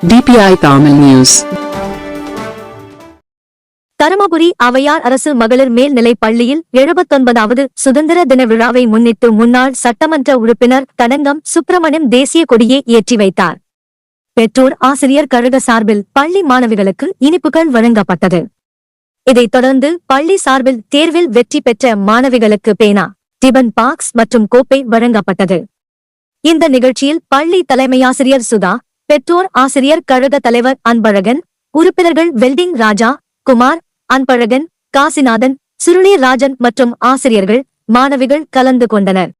DPI Tamil News. Dharmapuri அவையார் அரசு மகளிர் மேல்நிலைப் பள்ளியில் 79வது சுதந்திர தின விழாவை முன்னிட்டு முன்னாள் சட்டமன்ற உறுப்பினர் தடங்கம் சுப்பிரமணியம் தேசிய கொடியை ஏற்றி வைத்தார். பெற்றோர் ஆசிரியர் கழக சார்பில் பள்ளி மாணவிகளுக்கு இனிப்புகள் வழங்கப்பட்டது. இதைத் தொடர்ந்து பள்ளி சார்பில் தேர்வில் வெற்றி பெற்ற மாணவிகளுக்கு பேனா, டிபன் பாக்ஸ் மற்றும் கோப்பை வழங்கப்பட்டது. இந்த நிகழ்ச்சியில் பள்ளி தலைமையாசிரியர் சுதா, பெற்றோர் ஆசிரியர் கழக தலைவர் அன்பழகன், உறுப்பினர்கள் வெல்டிங் ராஜா, குமார், அன்பழகன், காசிநாதன், சுருளி ராஜன் மற்றும் ஆசிரியர்கள், மாணவிகள் கலந்து கொண்டனர்.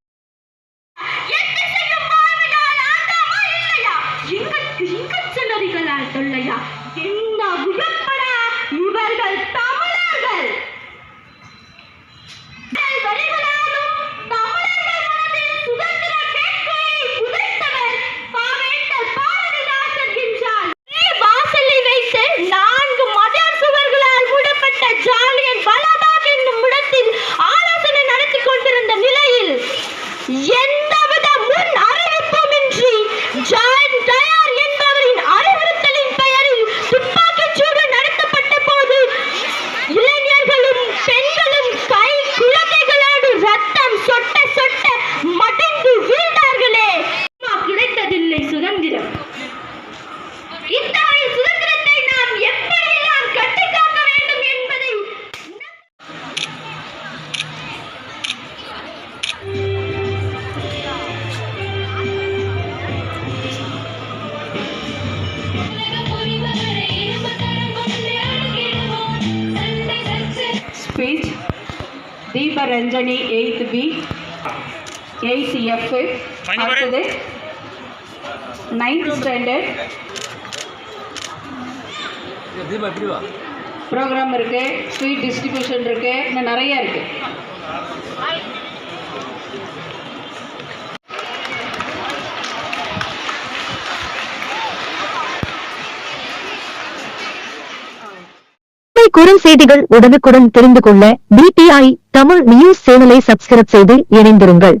Speech Deepa Ranjani 8th B 8th F அடுத்தது 9th standard ப்ரோக்ராம் இருக்கு, ஸ்வீட் டிஸ்ட்ரிபியூஷன் இருக்கு, இன்னும் நிறைய இருக்கு. குறுஞ்செய்திகள் உடனுக்குடன் தெரிந்து கொள்ள DPI தமிழ் நியூஸ் சேனலை சப்ஸ்கிரைப் செய்து இணைந்திருங்கள்.